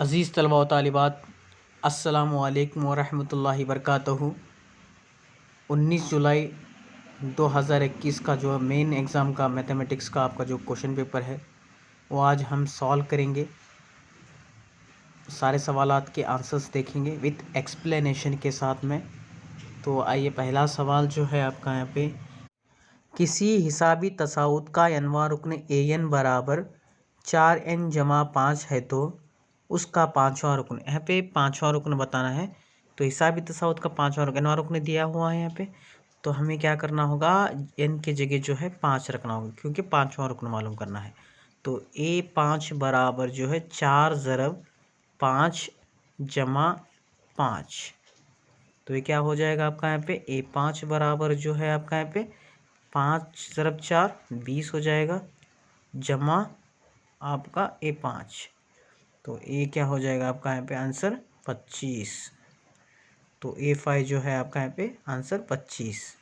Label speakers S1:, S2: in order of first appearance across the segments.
S1: अज़ीज़ तलबा व तालिबात, अस्सलामु अलैकुम व रहमतुल्लाहि वबरकातुहू। 19 जुलाई 2021 का जो मेन एग्ज़ाम का मैथमेटिक्स का आपका जो क्वेश्चन पेपर है वो आज हम सॉल्व करेंगे। सारे सवालात के आंसर्स देखेंगे विथ एक्सप्लेनेशन के साथ में। तो आइए, पहला सवाल जो है आपका यहाँ पे, किसी हिसाबी तसाउत का n वां रुक्न an बराबर 4n जमा 5 है तो उसका पाँचवां रुक्न, यहाँ पे पाँचवां रुक्न बताना है। तो हिसाबी तसाउत का पाँचवां रुक्न, n वां रुक्न दिया हुआ है यहाँ पे, तो हमें क्या करना होगा, n की जगह जो है 5 रखना होगा क्योंकि पाँचवां रुक्न मालूम करना है। तो a5 बराबर जो है 4 ज़रब 5 जमा 5, तो ये क्या हो जाएगा आपका यहाँ पे, a5 बराबर जो है आपका यहाँ पे 5 ज़रब 4 20 हो जाएगा, जमा आपका a5, तो ए क्या हो जाएगा आपका यहाँ पे आंसर 25। तो A5 जो है आपका यहाँ पे आंसर 25।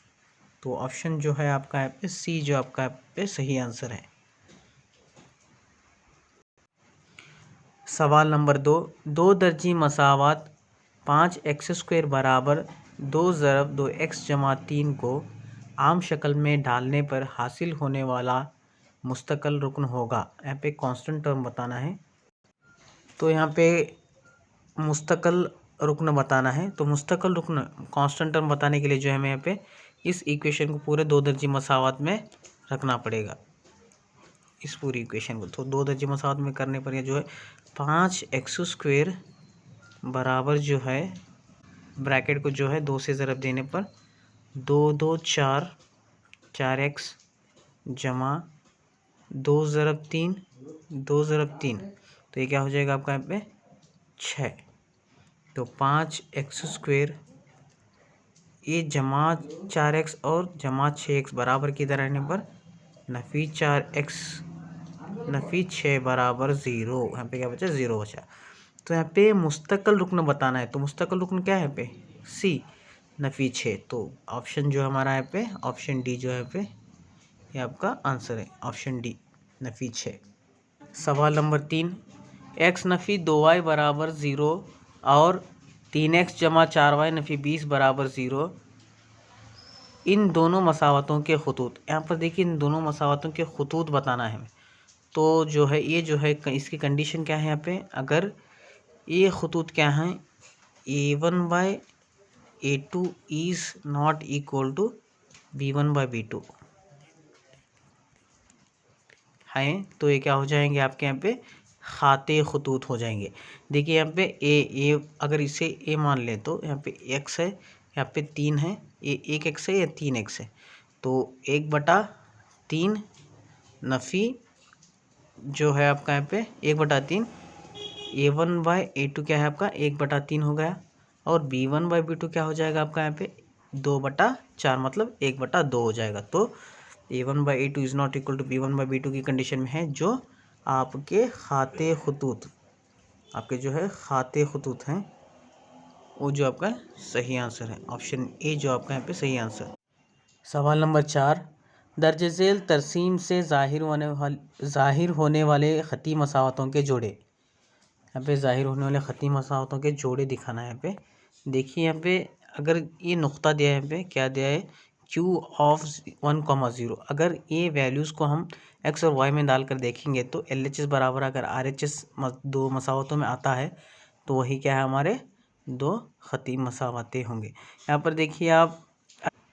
S1: तो ऑप्शन जो है आपका यहाँ पे सी जो आपका यहाँ पे सही आंसर है। सवाल नंबर 2, 2 दर्जी मसावात 5x² बराबर 2 ज़रब 2x जमा 3 को आम शक्ल में डालने पर हासिल होने वाला मुस्तकल रुक्न होगा। यहाँ पे कांस्टेंट टर्म बताना है, तो यहाँ पे मुस्तकल रुक्न बताना है। तो मुस्तकल रुक्न कांस्टेंट टर्म बताने के लिए जो है हमें यहाँ पे इस इक्वेशन को पूरे 2 दर्जी मसावत में रखना पड़ेगा, इस पूरी इक्वेशन को। तो 2 दर्जी मसावत में करने पर ये जो है 5x² बराबर जो है ब्रैकेट को जो है 2 से ज़रब देने पर 2 2 4 4x जमा 2 ज़रब 3 2 ज़रब 3, तो ये क्या हो जाएगा आपका यहाँ पे 6। तो 5x² ये जमा 4x और जमा 6x बराबर की तरह रहने पर नफ़ी 4x नफ़ी 6 बराबर 0, यहाँ पे क्या बचा 0 बचा। तो यहाँ पे मुस्तकल रुक्न बताना है, तो मुस्तकल रुक्न क्या है यहाँ पे सी नफ़ी 6। तो ऑप्शन जो हमारा यहाँ पे ऑप्शन डी जो है यहाँ पे ये आपका आंसर है, ऑप्शन डी नफ़ी 6। सवाल नंबर 3, x नफ़ी 2y बराबर 0 और 3x जमा 4y नफ़ी 20 बराबर 0 इन दोनों मसावतों के खतूत, यहाँ पर देखिए इन दोनों मसावतों के खतूत बताना है। तो जो है ये जो है इसकी कंडीशन क्या है यहाँ पे, अगर ये खतूत क्या हैं, a1/a2 is not equal to b1/b2 हैं, तो ये क्या हो जाएंगे आपके यहाँ पे खाते खतूत हो जाएंगे। देखिए यहाँ पे ए अगर इसे ए मान लें तो यहाँ पे x है, यहाँ पे 3 है, ये 1x है या 3x है, तो 1/3 नफ़ी जो है आपका यहाँ पे 1/3 a1/a2 क्या है आपका 1/3 हो गया, और b1/b2 क्या हो जाएगा आपका यहाँ पे 2/4 मतलब 1/2 हो जाएगा। तो a1/a2 is not equal to b1/b2 की कंडीशन में है, जो आपके खाते खतूत आपके जो है खाते खतूत हैं, वो जो आपका सही आंसर है, ऑप्शन ए जो आपका यहाँ पे सही आंसर। सवाल नंबर 4, दर्ज झेल तरसीम से ज़ाहिर होने वाले ख़ती मसावतों के जोड़े, यहाँ पे ज़ाहिर होने वाले ख़ती मसावतों के जोड़े दिखाना है। यहाँ पे देखिए, यहाँ पे अगर ये नुक्ता दिया है, यहाँ पे क्या दिया है q ऑफ 1,0, अगर ये वैल्यूज़ को हम x और y में डालकर देखेंगे तो LHS बराबर अगर RHS दो मसावतों में आता है तो वही क्या है हमारे दो ख़ती मसावतें होंगे। यहाँ पर देखिए आप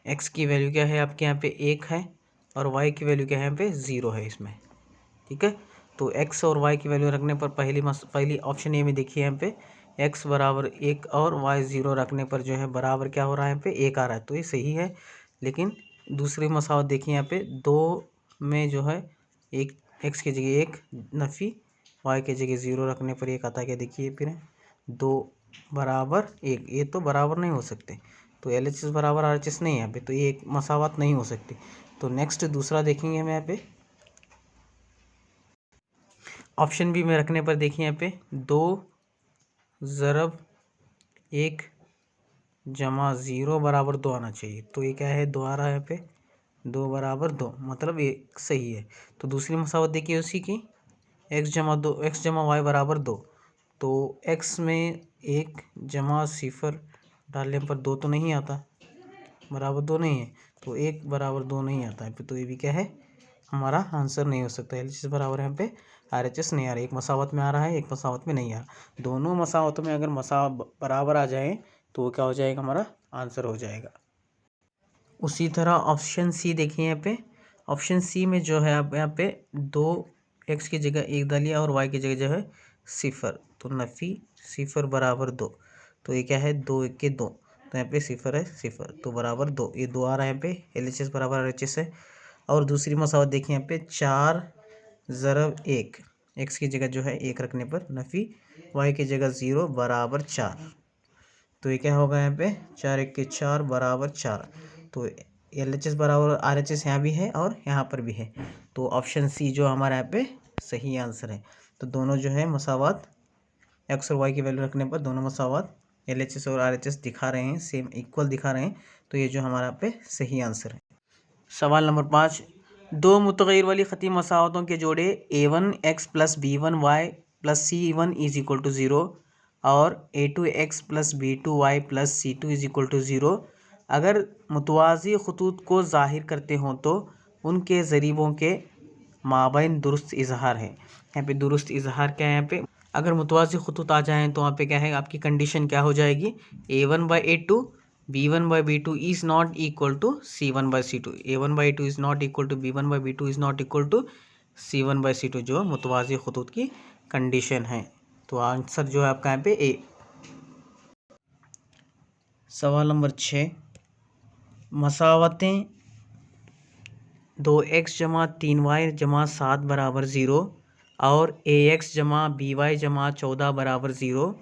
S1: x की वैल्यू क्या है आपके यहाँ पे 1 है और y की वैल्यू क्या है यहाँ पे 0 है इसमें, ठीक है। तो x और y की वैल्यू रखने पर पहली ऑप्शन ए में देखिए यहाँ पे x बराबर 1 और y 0 रखने पर जो है बराबर क्या हो रहा है यहाँ पे 1 आ रहा है, तो ये सही है। लेकिन दूसरी मसावत देखिए यहाँ पे 2 में जो है एक x की जगह 1 नफ़ी y की जगह 0 रखने पर 1 आता है, क्या देखिए फिर 2 बराबर 1, ये तो बराबर नहीं हो सकते, तो LHS बराबर RHS नहीं है यहाँ पे, तो ये एक मसावत नहीं हो सकती। तो नेक्स्ट दूसरा देखेंगे हम यहाँ पे ऑप्शन बी में रखने पर देखिए यहाँ पे 2 ज़रब 1 जमा 0 बराबर 2 आना चाहिए, तो ये क्या है 2 आ रहा है यहाँ पे 2 बराबर 2, मतलब ये सही है। तो दूसरी मसावत देखिए उसी की x जमा 2 x जमा y बराबर 2, तो x में 1 जमा सिफर डालने पर 2 तो नहीं आता, बराबर 2 नहीं है, तो 1 बराबर 2 नहीं आता है, तो ये भी क्या है, हमारा आंसर नहीं हो सकता। LHS बराबर यहाँ पे RHS नहीं आ रहा है, एक मसावत में आ रहा है, एक मसावत में नहीं आ रहा। दोनों मसावतों में अगर बराबर आ जाए तो वो क्या हो जाएगा, हमारा आंसर हो जाएगा। उसी तरह ऑप्शन सी देखिए यहाँ पे, ऑप्शन सी में जो है आप यहाँ पे 2x की जगह 1 डालिए और y की जगह जो है सिफर, तो नफ़ी सिफर बराबर 2, तो ये क्या है 2 1 के 2, तो यहाँ पे सिफर है सिफर, तो बराबर 2, ये 2 आ रहा है यहाँ पे, LHS बराबर RHS है। और दूसरी मसावत देखिए यहाँ पे 4 ज़रब 1, x की जगह जो है 1 रखने पर नफ़ी y की जगह 0 बराबर 4, तो ये क्या होगा यहाँ पे 4 1 के 4 बराबर 4, तो LHS बराबर RHS यहाँ भी है और यहाँ पर भी है, तो ऑप्शन सी जो हमारा यहाँ पे सही आंसर है। तो दोनों जो है मसावत x और y की वैल्यू रखने पर दोनों मसावत LHS और RHS दिखा रहे हैं, सेम इक्वल दिखा रहे हैं, तो ये जो हमारा यहाँ पे सही आंसर है। सवाल नंबर 5, दो मुतग़य्यर वाली ख़ती मसावतों के जोड़े a1x plus b1y plus c1 is equal to 0 और a2x plus b2y plus c2 is equal to 0 अगर मुतवाज़ी ख़ुतूत को ज़ाहिर करते हों तो उनके ज़रीबों के माबैन दुरुस्त इजहार है। यहाँ पे दुरुस्त इजहार क्या है, यहाँ पे अगर मुतवाज़ी ख़ुतूत आ जाएँ तो वहाँ पे क्या है, आपकी कंडीशन क्या हो जाएगी, a1/a2 b1/b2 is not equal to c1/c2, a1/a2 is not equal to b1/b2 is not equal to c1/c2 जो मुतवाज़ी ख़ुतूत की कंडीशन है। तो आंसर जो है आपका यहाँ पे ए। सवाल नंबर 6, मसावतें 2x जमा 3y जमा 7 बराबर 0 और ax जमा by जमा 14 बराबर 0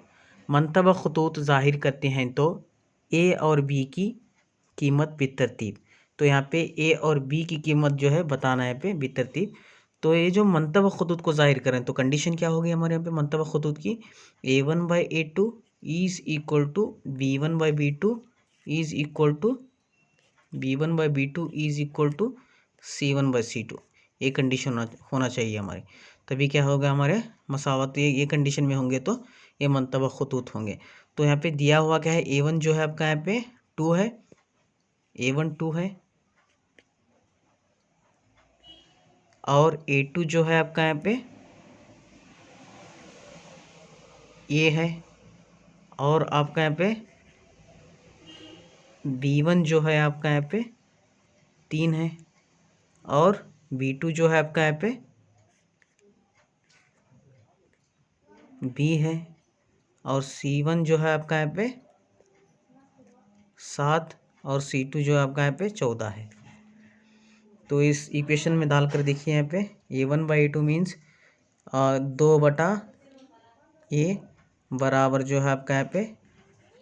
S1: मंतबा ख़ुतूत ज़ाहिर करते हैं तो a और b की कीमत बितरतीब। तो यहाँ पे a और b की कीमत जो है बताना है पे बितरतीब। तो ये जो मंतबा ख़ुतूत को ज़ाहिर करें तो कंडीशन क्या होगी हमारे यहाँ पे मंतबा ख़ुतूत की, a1/a2 is equal to b1/b2 is equal to b1/b2 is equal to c1/c2, ये कंडीशन होना चाहिए हमारे, तभी क्या होगा हमारे मसावत, ये कंडीशन में होंगे तो ये मंतबा ख़ुतूत होंगे। तो यहाँ पे दिया हुआ क्या है, a1 जो है आपका यहाँ पे 2 है, a1 2 है और a2 जो है आपका यहाँ पे ये है और आपका यहाँ पे b1 जो है आपका यहाँ पे 3 है और b2 जो है आपका यहाँ पे b है और c1 जो है आपका यहाँ पे 7 और c2 जो है आपका यहाँ पे 14 है। तो इस इक्वेशन में डालकर देखिए यहाँ पे a1/a2 मीन्स 2/a बराबर जो है आपका यहाँ पे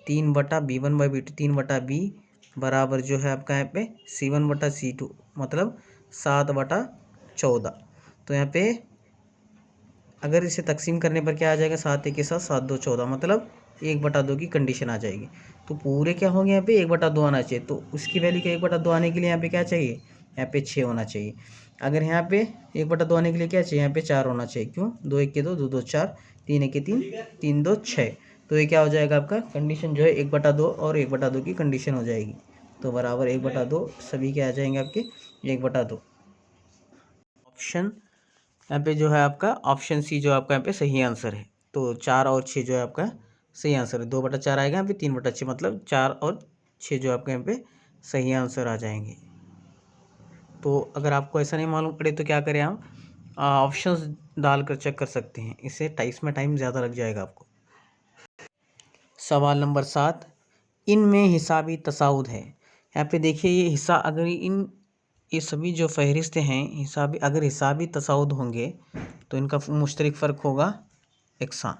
S1: 3/b1/b2 3/b बराबर जो है आपका यहाँ पे c1/c2 मतलब 7/14। तो यहाँ पे अगर इसे तकसीम करने पर क्या आ जाएगा, 7 1 के साथ 7 2 14 मतलब 1/2 की कंडीशन आ जाएगी। तो पूरे क्या होंगे यहाँ पे 1/2 आना चाहिए, तो उसकी वैल्यू क्या 1/2 आने के लिए यहाँ पे क्या चाहिए, यहाँ पे 6 होना चाहिए। अगर यहाँ पे 1/2 आने के लिए क्या चाहिए, यहाँ पे 4 होना चाहिए, क्यों 2 1 के 2 2 2 4 3 1 के 3 3 2 6, तो ये क्या हो जाएगा आपका कंडीशन जो है 1/2 और 1/2 की कंडीशन हो जाएगी। तो बराबर 1/2 सभी के आ जाएंगे आपके 1/2। ऑप्शन यहाँ पे जो है आपका ऑप्शन सी जो आपका यहाँ पे सही आंसर है। तो 4 और 6 जो है आपका सही आंसर है, 2/4 आएगा यहाँ पे 3/6 मतलब 4 और 6 जो आपके यहाँ पे सही आंसर आ जाएंगे। तो अगर आपको ऐसा नहीं मालूम पड़े तो क्या करें, आप ऑप्शंस डालकर चेक कर सकते हैं, इससे इसमें टाइम ज़्यादा लग जाएगा आपको। सवाल नंबर 7, इनमें हिसाबी तसाउद है। यहाँ पे देखिए ये हिस्सा अगर ये सभी जो फहरिस्तें हैं हिसाबी, अगर हिसाबी तसाउद होंगे तो इनका मुश्तरक फ़र्क होगा यकसां।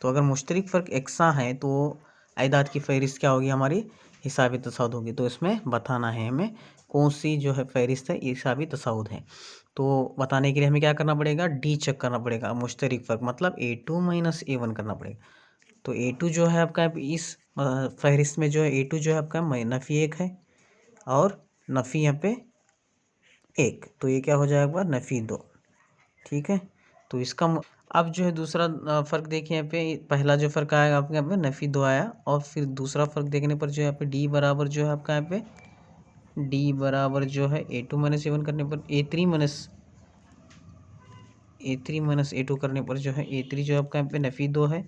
S1: तो अगर मुश्तरक फ़र्क यकसां है तो अयदाद की फ़हरिस्त क्या होगी हमारी, हिसाबी तसाउद होगी। तो इसमें बताना है हमें कौन सी जो है फ़हरिस्त है हिसाबी तसाउद है। तो बताने के लिए हमें क्या करना पड़ेगा, डी चेक करना पड़ेगा, मुश्तरक फ़र्क मतलब a2 - a1 करना पड़ेगा। तो a2 जो है आपका इस फहरिस्त में जो है a2 जो है आपका नफ़ी 1 है और नफ़ी यहाँ पे 1, तो ये क्या हो जाएगा नफ़ी 2, ठीक है। तो इसका अब जो है दूसरा फ़र्क देखिए यहाँ पे, पहला जो फ़र्क आएगा आपके यहाँ पे नफ़ी 2 आया, और फिर दूसरा फ़र्क देखने पर जो है यहाँ पे डी बराबर जो है आपका यहाँ पे डी बराबर जो है A2 माइनस A1 करने पर A3 माइनस A2 करने पर जो है A3 जो आपका यहाँ पे नफ़ी 2 है,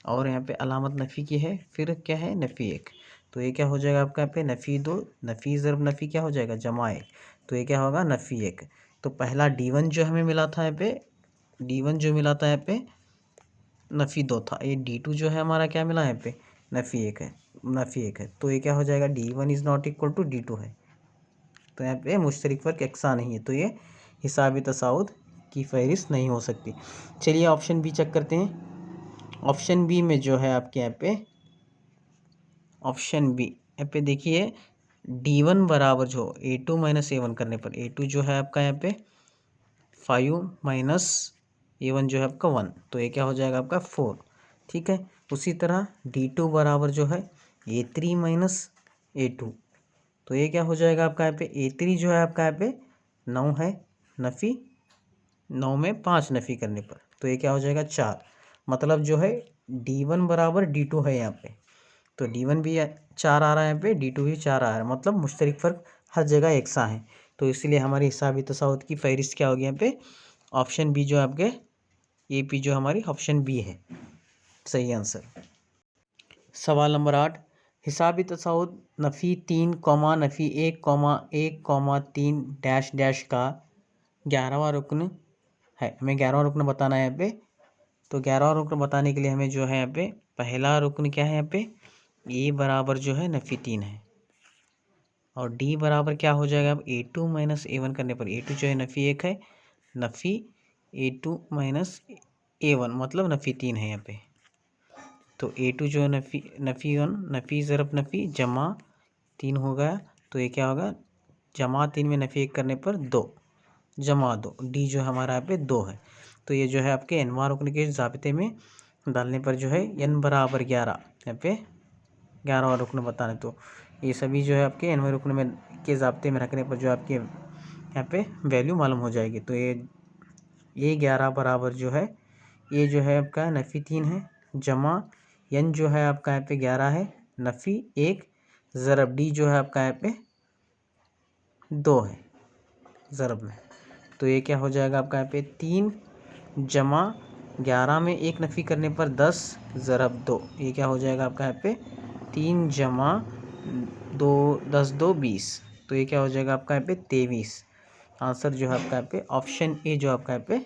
S1: और यहाँ पे अलामत नफ़ी की है, फिर क्या है नफ़ी 1। तो ये क्या हो जाएगा आपका यहाँ पे नफ़ी 2, नफ़ी ज़रब नफ़ी क्या हो जाएगा जमा 1, तो ये क्या होगा नफ़ी 1। तो पहला D1 जो हमें मिला था यहाँ पे, D1 जो मिला था यहाँ पे नफ़ी 2 था, ये D2 जो है हमारा क्या मिला यहाँ पे नफ़ी 1 है, नफ़ी 1 है। तो ये क्या हो जाएगा D1 is not equal to D2 है, तो यहाँ पे मुश्तरक फ़र्क यकसा नहीं है, तो ये हिसाब तसाउद की फहरिस्त नहीं हो सकती। चलिए ऑप्शन बी चेक करते हैं। ऑप्शन बी में जो है आपके यहाँ पे ऑप्शन बी यहाँ पे देखिए D1 बराबर जो A2 माइनस A1 करने पर A2 जो है आपका यहाँ पे 5 माइनस A1 जो है आपका 1, तो ये क्या हो जाएगा आपका 4। ठीक है, उसी तरह D2 बराबर जो है A3 माइनस A2, तो ये क्या हो जाएगा आपका यहाँ पे A3 जो है आपका यहाँ पे 9 है नफ़ी, 9 में 5 नफ़ी करने पर, तो ये क्या हो जाएगा 4। मतलब जो है D1 बराबर D2 है यहाँ पे, तो D1 भी 4 आ रहा है यहाँ पे, D2 भी 4 आ रहा है, मतलब मुश्तरक फ़र्क हर जगह एकसा है। तो इसलिए हमारी हिसाबी तसाउत की फहरिस्त क्या होगी यहाँ पे ऑप्शन बी जो आपके AP जो हमारी ऑप्शन बी है सही आंसर। सवाल नंबर 8, हिसाबी तसाउत नफ़ी 3 कॉमा नफ़ी 1 कॉमा 1 कॉमा 3 डैश डैश का 11वां रुकन है। हमें 11वां रुकन बताना है यहाँ पे, तो 11वां रुकन बताने के लिए हमें जो है यहाँ पे पहला रुकन क्या है यहाँ पे A बराबर जो है नफ़ी 3 है, और D बराबर क्या हो जाएगा अब A2 माइनस A1 करने पर A2 जो है नफ़ी 1 है, नफ़ी A2 माइनस A1 मतलब नफ़ी 3 है यहाँ पे, तो A2 जो है नफ़ी 1 नफ़ी ज़रब नफ़ी जमा 3 हो गया, तो ये क्या होगा जमा 3 में नफ़ी 1 करने पर 2 जमा 2, D जो हमारा यहाँ पे 2 है। तो ये जो है आपके एनवां रुकन के ज़ाब्ते में डालने पर जो है n बराबर 11 यहाँ पे 11वां रुकन बताना, तो ये सभी जो है आपके एनवें रुकन में के ज़ाब्ते में रखने पर जो आपके यहाँ पे वैल्यू मालूम हो जाएगी। तो ये 11 बराबर जो है ये जो है आपका नफ़ी 3 है जमा n जो है आपका यहाँ पे 11 है नफ़ी 1 ज़रब D जो है आपका यहाँ पे 2 है ज़रब में, तो ये क्या हो जाएगा आपका यहाँ पे 3 जमा 11 में 1 नफ़ी करने पर 10 ज़रब 2, ये क्या हो जाएगा आपका यहाँ पे 3 जमा 2 10 2 20, तो ये क्या हो जाएगा आपका यहाँ पे 23। आंसर जो है आपका यहाँ पे ऑप्शन ए जो आपका यहाँ पे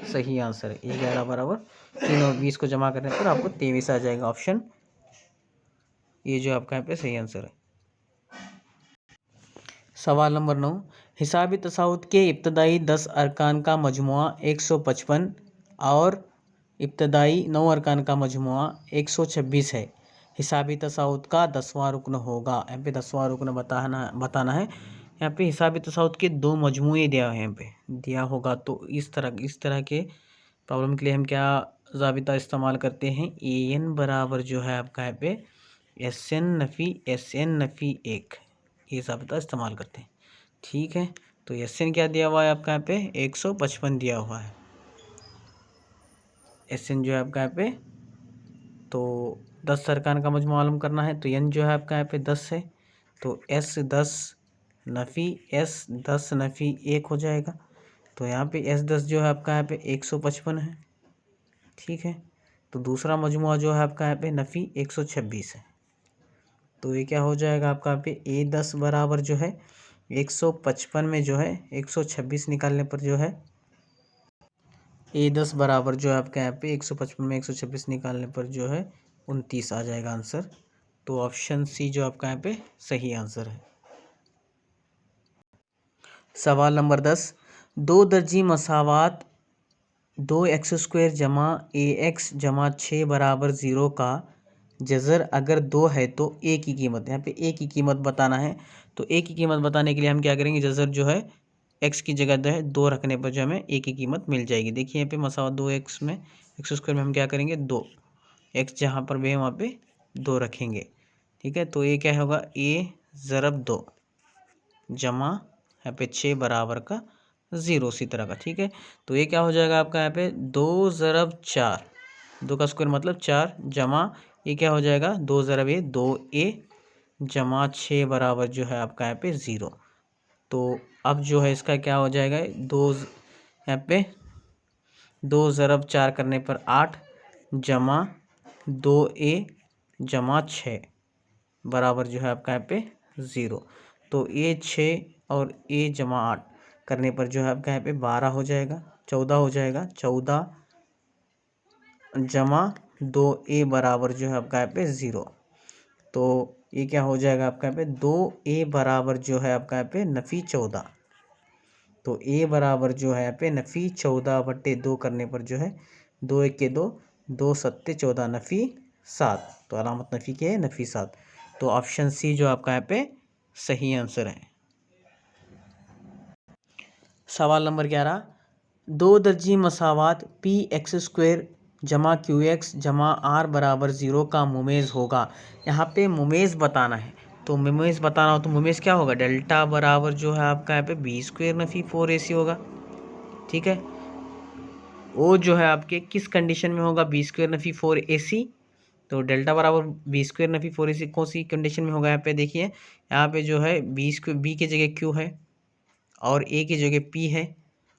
S1: सही आंसर है। 11 बराबर 3 और 20 को जमा करने पर आपको 23 आ जाएगा, ऑप्शन ये जो आपका यहाँ पे सही आंसर है। सवाल नंबर 9, हिसाबी तसाउत के इब्तदाई 10 अरकान का मजमुआ 155 और इब्तदाई 9 अरकान का मजमुआ 126 है। हिसाबी तसाउत का 10वां रुकन होगा। यहाँ पे 10वां रुकन बताना है। यहाँ पे हिसाबी तसाउत के 2 मजमुए दिया है, यहाँ पे दिया होगा, तो इस तरह के प्रॉब्लम के लिए हम क्या ज़ाबिता इस्तेमाल करते हैं, AN बराबर जो है आपका यहाँ पे SN नफ़ी 1, ये ज़ाबिता इस्तेमाल करते हैं। ठीक है, तो SN क्या दिया हुआ है आपका यहाँ पे 155 दिया हुआ है, SN जो है आपका यहाँ पे, तो 10 अरकान का मजमू मालूम करना है, तो N जो है आपका यहाँ पे 10 है, तो S 10 नफ़ी 1 हो जाएगा, तो यहाँ पे S 10 जो है आपका यहाँ पे 155 है। ठीक है, तो दूसरा मजमुआ जो है आपका यहाँ पे नफ़ी 126 है, तो ये क्या हो जाएगा आपका यहाँ पे A 10 बराबर जो है 155 में जो है 126 निकालने पर जो है A 10 बराबर जो है आपका यहाँ पे 155 में 126 निकालने पर जो है 29 आ जाएगा आंसर। तो ऑप्शन सी जो आपका यहाँ पे सही आंसर है। सवाल नंबर 10, 2 दर्जी मसावात 2x² जमा AX जमा 6 बराबर 0 का जज़र अगर 2 है तो A की कीमत, यहाँ पे A की कीमत बताना है। तो A की कीमत बताने के लिए हम क्या करेंगे, जज़र जो है x की जगह जो है 2 रखने पर जो हमें A की कीमत मिल जाएगी। देखिए यहाँ पे मसावत 2x में x² में हम क्या करेंगे 2, x जहाँ पर भी है वहाँ पे 2 रखेंगे। ठीक है, तो ये क्या होगा A ज़रब 2 जमा यहाँ पे 6 बराबर का ज़ीरो उसी तरह का। ठीक है, तो ये क्या हो जाएगा आपका यहाँ पे 2 ज़रब 4, 2 का स्क्वायर मतलब 4 जमा ये क्या हो जाएगा 2 ज़रब ये 2a जमा 6 बराबर जो है आपका यहाँ पे 0। तो अब जो है इसका क्या हो जाएगा दो यहाँ पे 2 ज़रब 4 करने पर 8 जमा 2a जमा 6 बराबर जो है आपका यहाँ पे 0। तो a 6 और a जमा 8 करने पर जो है आपका यहाँ पे 12 हो जाएगा, 14 हो जाएगा। 14 जमा 2a बराबर जो है आपका यहाँ पे 0। तो ये क्या हो जाएगा आपका यहाँ पे 2a बराबर जो है आपका यहाँ पे नफ़ी 14। तो a बराबर जो है यहाँ पे नफ़ी 14/2 करने पर जो है 2 1 के 2, 2 7 14 नफ़ी 7। तो अलामत नफ़ी क्या है नफ़ी 7। तो ऑप्शन सी जो आपका यहाँ पे सही आंसर है। सवाल नंबर 11, दो दर्जी मसावात पी एक्स स्क्वायर जमा क्यू एक्स जमा आर बराबर 0 का मुमेज़ होगा। यहाँ पे मुमेज़ बताना है, तो मुमेज़ बताना हो तो मुमेज़ क्या होगा डेल्टा बराबर जो है आपका यहाँ पे बी स्क्वायर नफ़ी 4ac होगा। ठीक है, वो जो है आपके किस कंडीशन में होगा बी स्क्वायर नफ़ी 4ac। तो डेल्टा बराबर बी स्क्वायर नफ़ी 4ac कौन सी कंडीशन में होगा यहाँ पे देखिए, यहाँ पे जो है बी की जगह क्यू है और ए की जगह पी है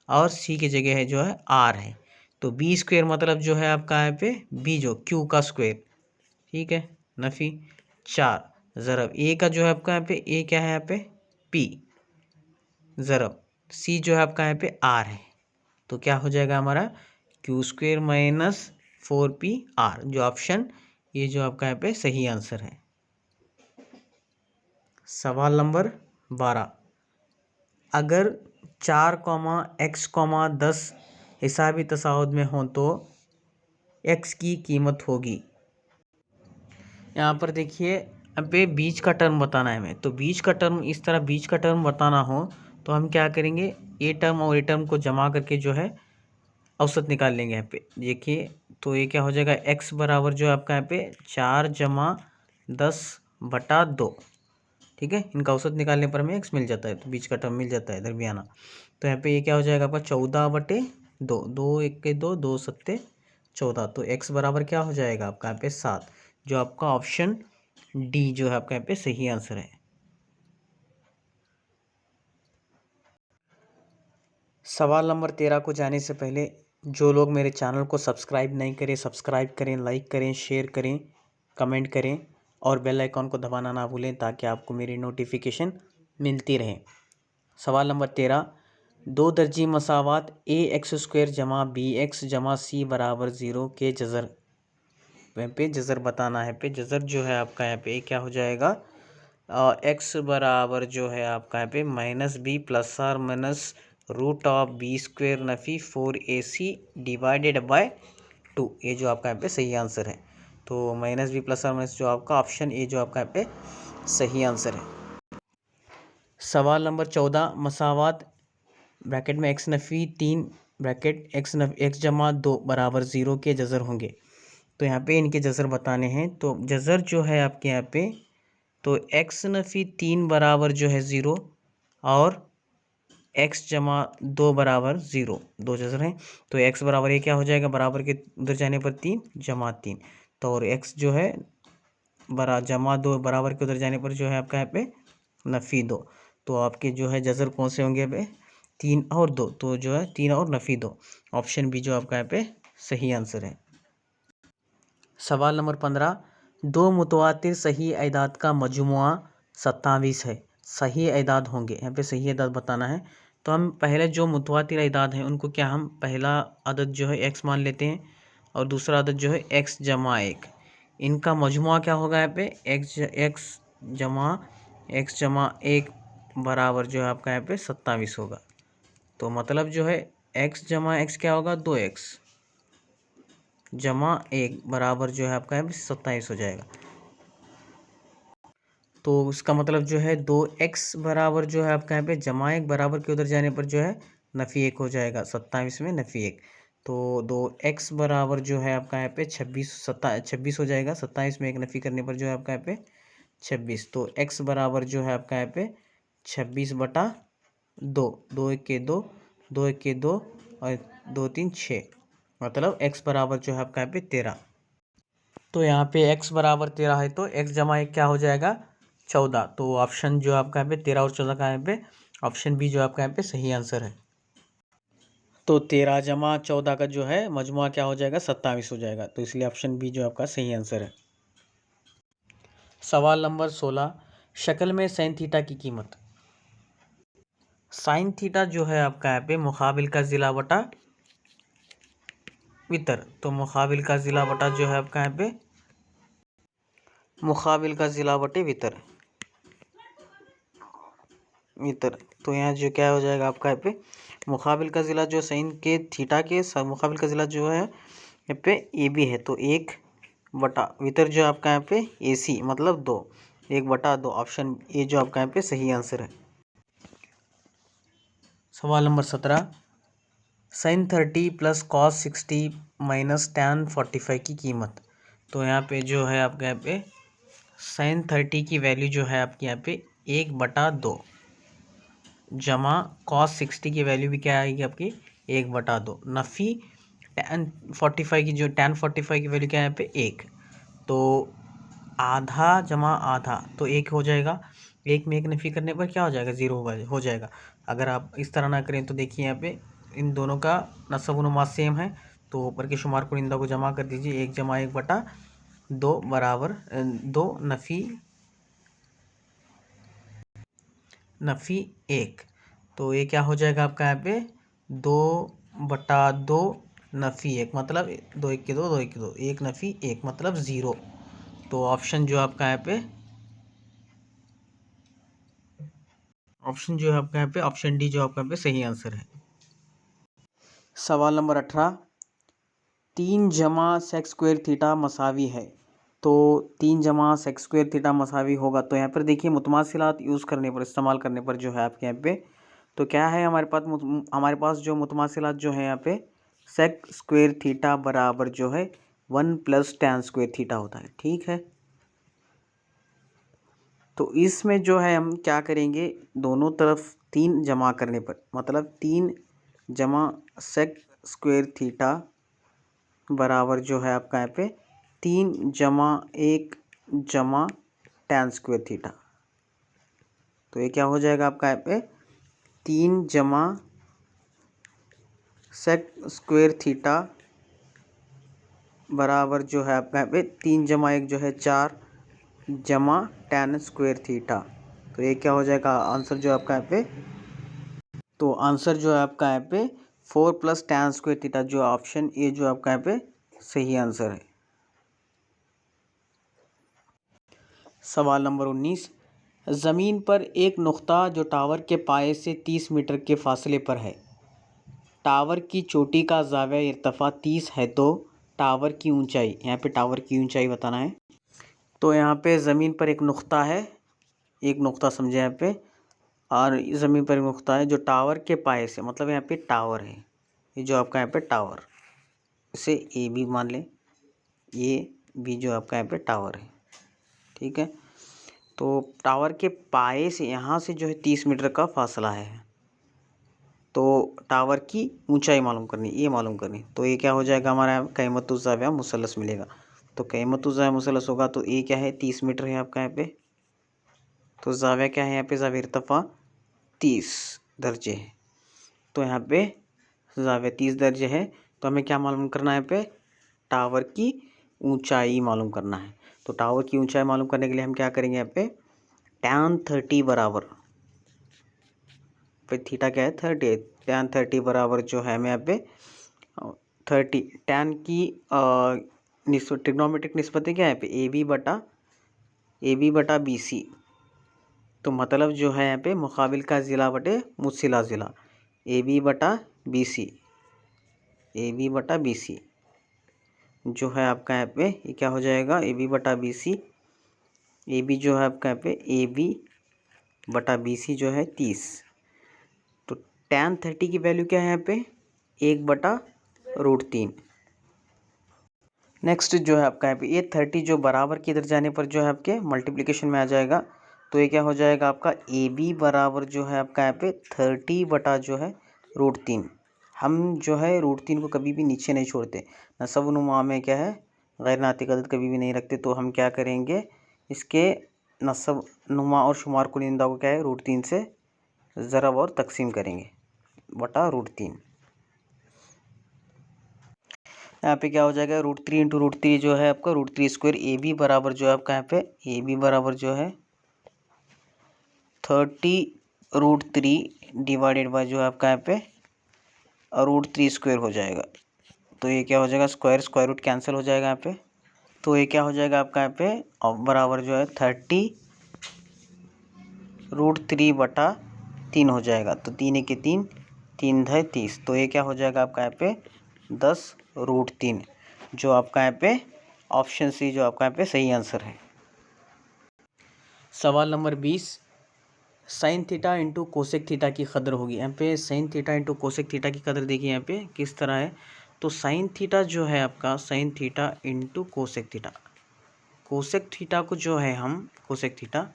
S1: और सी की जगह है जो है आर है। तो बी स्क्वायर मतलब जो है आपका यहाँ पे बी जो क्यू का स्क्वायर। ठीक है, नफ़ी 4 ज़रब ए का जो है आपका यहाँ पे ए क्या है यहाँ पे पी ज़रब सी जो है आपका यहाँ पे आर है। तो क्या हो जाएगा हमारा क्यू स्क्वायर माइनस 4p/r जो ऑप्शन ये जो आपका यहाँ पे सही आंसर है। सवाल नंबर 12, अगर 4,x,10 हिसाबी तसाउद में हो तो x की कीमत होगी। यहाँ पर देखिए यहाँ पे बीच का टर्म बताना है हमें, तो बीच का टर्म इस तरह बीच का टर्म बताना हो तो हम क्या करेंगे ए टर्म और ए टर्म को जमा करके जो है औसत निकाल लेंगे। यहाँ पे देखिए तो ये क्या हो जाएगा x बराबर जो है आपका यहाँ पे 4 जमा 10/2। ठीक है, इनका औसत निकालने पर हमें x मिल जाता है, तो बीच का टर्म मिल जाता है दरमियाना। तो यहाँ पे ये क्या हो जाएगा आपका 14/2, 2 1 के 2, 2 7 14। तो x बराबर क्या हो जाएगा आपका यहाँ पे 7, जो आपका ऑप्शन डी जो है आपका यहाँ पे सही आंसर है। सवाल नंबर 13 को जाने से पहले जो लोग मेरे चैनल को सब्सक्राइब नहीं करें सब्सक्राइब करें, लाइक करें, शेयर करें, कमेंट करें और बेल आइकॉन को दबाना ना भूलें ताकि आपको मेरी नोटिफिकेशन मिलती रहे। सवाल नंबर 13, दो दर्जी मसावात ए एक्स स्क्वायर जमा बी एक्स जमा सी बराबर 0 के जज़र पे जज़र बताना है। पे जज़र जो है आपका यहाँ पे क्या हो जाएगा एक्स बराबर जो है आपका यहाँ पे -b plus or minus root of b square नफ़ी 4ac डिवाइडेड बाय 2। ये जो आपका यहाँ पे सही आंसर है। तो -b प्लस आर माइनस जो आपका ऑप्शन ए जो आपका यहाँ पे सही आंसर है। सवाल नंबर 14, मसावात ब्रैकेट में x नफ़ी 3 ब्रैकेट x जमा 2 बराबर 0 के जज़र होंगे। तो यहाँ पे इनके जज़र बताने हैं, तो जज़र जो है आपके यहाँ पे तो x नफ़ी 3 बराबर जो है 0 और x जमा 2 बराबर 0, दो जज़र हैं। तो x बराबर ये क्या हो जाएगा बराबर के उधर जाने पर 3 जमा 3, तो और x जो है जमा 2 बराबर के उधर जाने पर जो है आपका यहाँ पे नफ़ी 2। तो आपके जो है जज़र कौन से होंगे पे 3 और 2, तो जो है 3 और नफ़ी 2, ऑप्शन बी जो आपका यहाँ पे सही आंसर है। सवाल नंबर 15, दो मुतवातिर सही अदाद का मजमुआ 27 है, सही अदाद होंगे। यहाँ पे सही अदाद बताना है, तो हम पहले जो मुतवातिर अदाद हैं उनको क्या हम पहला अदद जो है x मान लेते हैं और दूसरा अदद जो है x जमा 1, इनका मजमुआ क्या होगा यहाँ पे x जमा 1 बराबर जो है आपका यहाँ पे 27 होगा। तो मतलब जो है x जमा x क्या होगा 2x जमा 1 बराबर जो है आपका यहाँ पे 27 हो जाएगा। तो उसका मतलब जो है 2x बराबर जो है आपका यहाँ पे जमा 1 बराबर के उधर जाने पर जो है नफ़ी 1 हो जाएगा, 27 में नफ़ी 1। तो 2x बराबर जो है आपका यहाँ पे 26 हो जाएगा, 27 में 1 नफ़ी करने पर जो है आपका यहाँ पे 26। तो x बराबर जो है आपका यहाँ पे 26/2, 2 1 के 2, 2 1 2 और 2 3 6, मतलब x बराबर जो है आपका यहाँ पे 13। तो यहाँ पे x बराबर 13 है तो x जमा 1 क्या हो जाएगा 14। तो ऑप्शन जो आपका यहाँ पे 13 और 14 का यहाँ पे ऑप्शन बी जो आपका यहाँ पे सही आंसर है। तो 13 जमा 14 का जो है मजमुआ क्या हो जाएगा 27 हो जाएगा, तो इसलिए ऑप्शन बी जो आपका सही आंसर है। सवाल नंबर 16, शक्ल में साइन थीटा की कीमत। साइन थीटा जो है आपका यहाँ पे मुकाबिल का ज़िला बटा वितर। तो मुकाबिल का ज़िला बटा जो है आपका यहाँ पे मुकाबिल का ज़िला बटे वितर वितर। तो यहाँ जो क्या हो जाएगा आपका यहाँ पे मुकाबिल का ज़िला जो साइन के थीटा के मुकाबिल का ज़िला जो है यहाँ पे ए बी है, तो 1 बटा वितर जो आपका यहाँ पे ए सी मतलब 2, 1 बटा 2। ऑप्शन ए जो आपका यहाँ पे सही आंसर है। सवाल नंबर 17, sine 30 plus cos 60 minus tan 45 की कीमत। तो यहाँ पे जो है आपका यहाँ पे साइन 30 की वैल्यू जो है आपके यहाँ पे 1 बटा 2 जमा कॉस 60 की वैल्यू भी क्या आएगी आपकी 1 बटा 2 नफ़ी टैन 45 की, जो टैन 45 की वैल्यू क्या है यहाँ पे 1, तो आधा जमा आधा तो 1 हो जाएगा। 1 में 1 नफ़ी करने पर क्या हो जाएगा 0 हो जाएगा। अगर आप इस तरह ना करें तो देखिए यहाँ पे इन दोनों का नसब व नुमा सेम है, तो ऊपर के शुमार कुनिंदा को जमा कर दीजिए। 1 जमा 1 बटा 2 बराबर 2 नफ़ी 1, तो ये क्या हो जाएगा आपका यहाँ पे 2 बटा 2 नफ़ी 1 मतलब 2 1 2 2 1 2 1 नफ़ी 1 मतलब 0। तो ऑप्शन जो आपका यहाँ पे ऑप्शन जो है आपका यहाँ पे ऑप्शन डी जो आपका यहाँ पे सही आंसर है। सवाल नंबर 18, 3 जमा सेक्स स्क्वायर थीटा मसावी है। तो 3 जमा सेक्स स्क्वायर थीटा मसावी होगा, तो यहाँ पर देखिए मुतमासिलात यूज़ करने पर इस्तेमाल करने पर जो है आपके यहाँ पे तो क्या है हमारे पास जो मुतमासिलात जो है यहाँ पे सेक स्क्वायर थीटा बराबर जो है 1 प्लस टैन स्क्वायर थीटा होता है, ठीक है। तो इसमें जो है हम क्या करेंगे, दोनों तरफ 3 जमा करने पर मतलब 3 जमा सेक स्क्वायर थीटा बराबर जो है आपका यहाँ पे 3 जमा 1 जमा टैन स्क्वायर थीटा। तो ये क्या हो जाएगा आपका यहाँ पे 3 जमा सेक स्क्वायर थीटा बराबर जो है आपका यहाँ पे 3 जमा 1 जो है 4 जमा टैन स्क्वायर थीटा। तो ये क्या हो जाएगा आंसर जो आपका यहाँ पे, तो आंसर जो है आपका यहाँ पे 4 प्लस टैन स्क्वायर थीटा, जो ऑप्शन ए जो आपका यहाँ पे सही आंसर है। सवाल नंबर 19, ज़मीन पर एक नुक्ता जो टावर के पाए से 30 मीटर के फासले पर है, टावर की चोटी का ज़ाविया इर्तिफा 30 है, तो टावर की ऊंचाई, यहाँ पे टावर की ऊंचाई बताना है। तो यहाँ पे ज़मीन पर एक नुक्ता है, एक नुक्ता समझे यहाँ पे, और ज़मीन पर एक नुक्ता है जो टावर के पाए से मतलब यहाँ पे टावर है, ये जो आपका यहाँ पे टावर, इसे ए बी मान लें, ये बी जो आपका यहाँ पे टावर है, ठीक है। तो टावर के पाए से यहाँ से जो है 30 मीटर का फासला है, तो टावर की ऊंचाई मालूम करनी, ये मालूम करनी। तो ये क्या हो जाएगा हमारा क़ीमतुज़्ज़ाविया मुसल्लस मिलेगा। तो क़ीमतुज़्ज़ाविया मुसल्लस होगा तो ये क्या है 30 मीटर है आपका यहाँ पे, तो ज़ाविया क्या है यहाँ पे ज़ाविया इर्तिफा 30 दर्जे है, तो यहाँ पे ज़ाविया 30 दर्जे है। तो हमें क्या मालूम करना है यहाँ पे टावर की ऊंचाई मालूम करना है। तो टावर की ऊंचाई मालूम करने के लिए हम क्या करेंगे यहाँ पे टैन 30 बराबर पे थीटा क्या है 30, टैन 30 बराबर जो है हमें यहाँ पे 30 टैन की ट्रिग्नोमेट्रिक निस्बतें क्या है पे ए बी बटा बी सी। तो मतलब जो है यहाँ पे मुकाबिल का ज़िला बटे मुसिला ज़िला ए बी बटा बी सी जो है आपका यहाँ पे ये क्या हो जाएगा ए बी बटा बी सी, ए बी जो है आपका यहाँ पे ए बी बटा बी सी जो है 30। तो टैन 30 की वैल्यू क्या है यहाँ पे 1 बटा √3। नेक्स्ट जो है आपका यहाँ पे ये 30 जो बराबर की इधर जाने पर जो है आपके मल्टीप्लिकेशन में आ जाएगा, तो ये क्या हो जाएगा आपका ए बी बराबर जो है आपका यहाँ पे 30 बटा जो है √3। हम जो है √3 को कभी भी नीचे नहीं छोड़ते, नसब-नुमा में क्या है गैर नातिक अदद कभी भी नहीं रखते। तो हम क्या करेंगे, इसके नसब नुमा और शुमार कुनिंदा को क्या है √3 से ज़रब और तकसीम करेंगे बटा √3। यहाँ पे क्या हो जाएगा √3 इंटू √3 जो है आपका √3² ए बी बराबर जो है आपका यहाँ पे ए बी बराबर जो है 30√3 डिवाइडेड बाय जो है आपका यहाँ पे √3² हो जाएगा। तो ये क्या हो जाएगा स्क्वायर रूट कैंसिल हो जाएगा यहाँ पे। तो ये क्या हो जाएगा आपका यहाँ पे और बराबर जो है 30√3 बटा 3 हो जाएगा। तो 3 1 3 3 है 30। तो ये क्या हो जाएगा आपका यहाँ पे 10√3 जो आपका यहाँ पे ऑप्शन सी जो आपका यहाँ पे सही आंसर है। सवाल number 20, sine theta into cosec theta की कदर होगी। यहाँ पे sine theta into cosec theta की कदर देखिए यहाँ पे किस तरह है। तो साइन थीटा जो है आपका sine theta into cosec theta, cosec theta को जो है हम कोसेक थीटा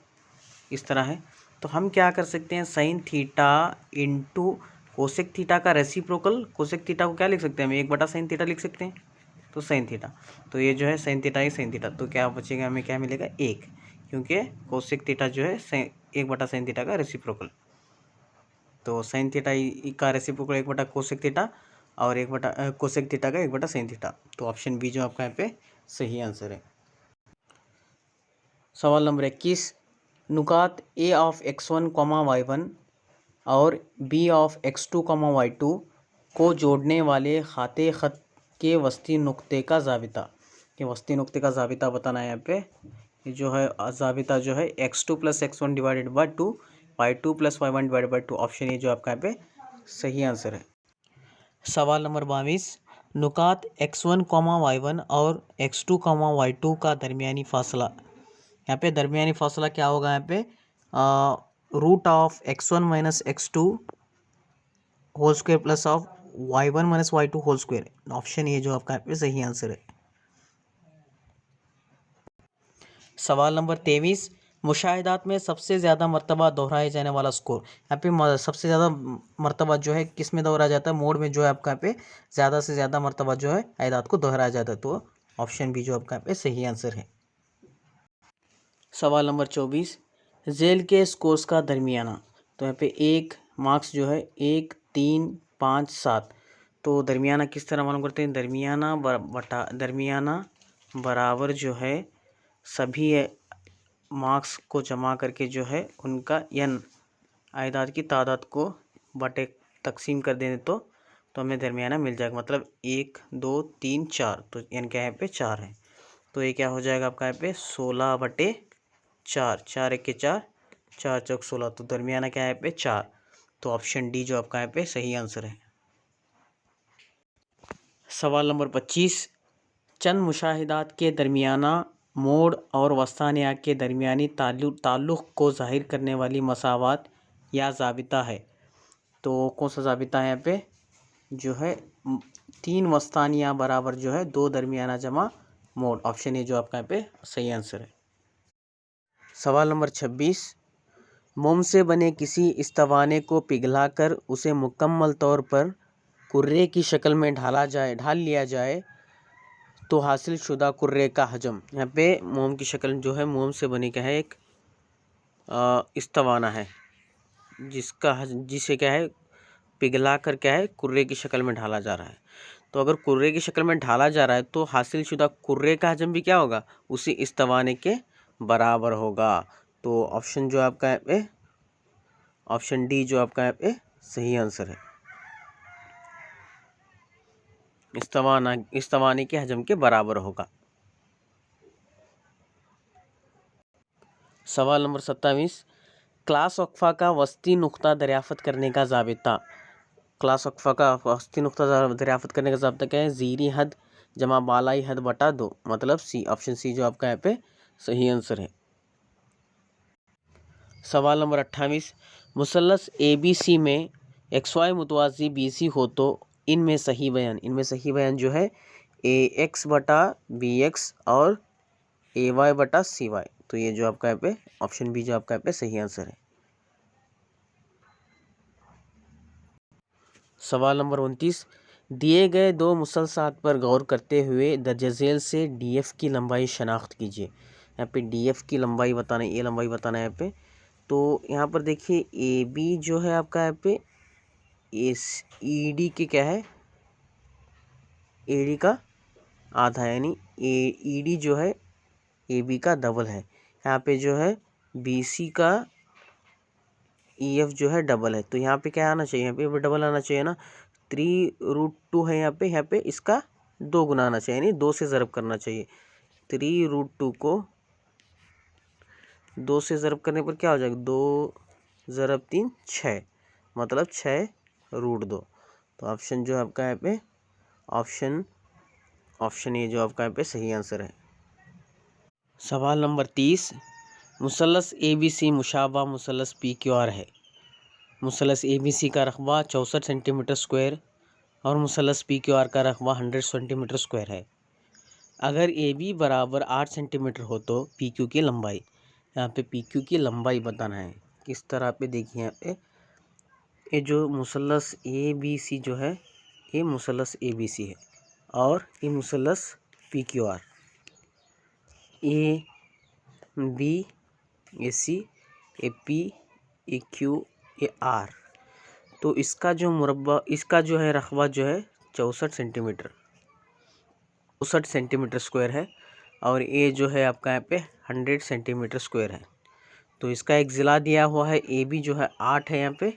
S1: इस तरह है। तो हम क्या कर सकते हैं sine theta into cosec theta का रेसिप्रोकल, कोसेक थीटा को क्या लिख सकते हैं हम 1/sin थीटा लिख सकते हैं। तो साइन थीटा, तो ये जो है साइन थीटा ही साइन थीटा, तो क्या बचेगा हमें क्या मिलेगा 1, क्योंकि कोसेक थीटा जो है 1/sin थीटा का रेसिप्रोकल। तो साइन थीटा का रेसिप्रोकल 1/कोसेक थीटा और 1/ कोसेक थीटा का 1/sin थीटा। तो ऑप्शन बी जो आपका यहाँ पे सही आंसर है। सवाल number 21, नुकात A of x1, y1 और बी ऑफ x2, y2 को जोड़ने वाले खाते ख़त के वस्ती नुक्ते का ज़ाबिता, के वस्ती नुक्ते का ज़ाबिता बताना है। यहाँ पे ये जो है ज़ाबिता जो है x2 + x1 divided by 2, y2 + y1 divided by 2। Option ये जो आपका यहाँ पे सही आंसर है। सवाल नंबर 22, नुकात x1, y1 और x2, y2 का दरमियानी फ़ासला। यहाँ पे दरमियानी फ़ासला क्या होगा यहाँ पे √(x1 - x2) whole square plus of y1 - y2 whole square. Option ये जो आपका यहाँ पे सही आंसर है। सवाल नंबर 23, मुशाहिदात में सबसे ज़्यादा मरतबा दोहराए जाने वाला स्कोर। यहाँ पे सबसे ज़्यादा मरतबा जो है किस में दोहराया जाता है, मोड में जो है आपका यहाँ पे ज़्यादा से ज़्यादा मरतबा जो है आयदात को दोहराया जाता है। तो ऑप्शन बी जो आपका यहाँ पे सही आंसर है। सवाल नंबर 24, जेल के स्कोर्स का दरमियाना। तो यहाँ पे 1 मार्क्स जो है 1 3 5 7। तो दरमियाना किस तरह मालूम करते हैं, दरमियाना बराबर जो है सभी मार्क्स को जमा करके जो है उनका n आयदाद की तादाद को बटे तकसीम कर दें तो हमें दरमियाना मिल जाएगा। मतलब 1 2 3 4, तो n क्या है पे 4 है। तो ये क्या हो जाएगा आपका यहाँ पे 16/4, 4 1 4, 4 चौक 16। तो दरमियाना क्या है पे 4। तो ऑप्शन डी जो आपका यहाँ पे सही आंसर है। सवाल नंबर 25, चंद मुशाहिदात के दरमियाना मोड और वस्तानिया के दरमियानी ताल्लुक़ को ज़ाहिर करने वाली मसावात या ज़ाबिता है। तो कौन सा ज़ाबिता है यहाँ पे जो है 3 वस्तानिया बराबर जो है 2 दरमियाना जमा मोड। ऑप्शन ए जो आपका यहाँ पे सही आंसर है। सवाल नंबर 26, मोम से बने किसी इस्तवाने को पिघलाकर उसे मुकम्मल तौर पर कुर्रे की शक्ल में ढाल लिया जाए तो हासिल शुदा कुर्रे का हजम। यहाँ पे मोम की शक्ल जो है मोम से बनी क्या है एक इस्तवाना है जिसे क्या है पिघला कर क्या है कुर्रे की शक्ल में ढाला जा रहा है। तो अगर कुर्रे की शक्ल में ढाला जा रहा है तो हासिल शुदा कुर्रे का हजम भी क्या होगा उसी इस्तवाने के बराबर होगा। तो ऑप्शन जो आपका यहाँ पे ऑप्शन डी जो आपका यहाँ पे सही आंसर है, इस्तवाने के हजम के बराबर होगा। सवाल नंबर 27, क्लास वक्फा का वस्ती नुक्ता दरियाफ़त करने का ज़ाबिता। क्लास वक्फा का वस्ती नुक्ता दरियाफ़त करने का ज़ाबिता क्या है, ज़ीरी हद जमा बालाई हद बटा 2, मतलब सी। ऑप्शन सी जो आपका यहाँ पे सही आंसर है। सवाल नंबर 28, मुसल्लस ABC में XY मुतवाज़ी BC हो तो इनमें सही बयान जो है AX बटा BX और AY बटा CY। तो ये जो आपका यहाँ पे ऑप्शन बी जो आपका यहाँ पे सही आंसर है। सवाल नंबर 29, दिए गए दो मुसलसात पर गौर करते हुए दर्ज झेल से डीएफ की लंबाई शनाख्त कीजिए। यहाँ पे डीएफ की लंबाई बताना है, ये लंबाई बताना है यहाँ पे। तो यहाँ पर देखिए ए बी जो है आपका यहाँ पे इस ई डी के क्या है, ए डी का आधा, यानी ई डी जो है ए बी का डबल है। यहाँ पे जो है बी सी का ई एफ जो है डबल है। तो यहाँ पे क्या आना चाहिए, यहाँ पे डबल आना चाहिए ना। 3√2 है यहाँ पे इसका 2 गुना आना चाहिए, यानी 2 से ज़रब करना चाहिए। 3√2 को 2 से ज़रब करने पर क्या हो जाएगा, 2 ज़रब 3 6, मतलब 6√2। तो ऑप्शन जो है आपका यहाँ पे ऑप्शन ये जो आपका यहाँ पे सही आंसर है। सवाल नंबर 30, मुसल्लस ABC मुशाबा मुसल्लस PQR है। मुसल्लस ABC का रकबा 64 सेंटीमीटर स्क्वायर और मुसल्लस PQR का रकबा 100 सेंटीमीटर स्क्वायर है। अगर AB बराबर 8 सेंटीमीटर हो तो PQ की लंबाई, यहाँ पे PQ की लंबाई बताना है। किस तरह पे देखिए यहाँ पे, ये जो मुसल्लस ABC जो है ये मुसल्लस ABC है और ये मुसल्लस PQR, AB AC AP AQ AR, तो इसका जो मुरब्बा, इसका जो है रकबा जो है 64 सेंटीमीटर स्क्वायर है और ये जो है आपका यहाँ पे 100 सेंटीमीटर स्क्वायर है। तो इसका एक ज़िला दिया हुआ है, ए बी जो है 8 है यहाँ पे,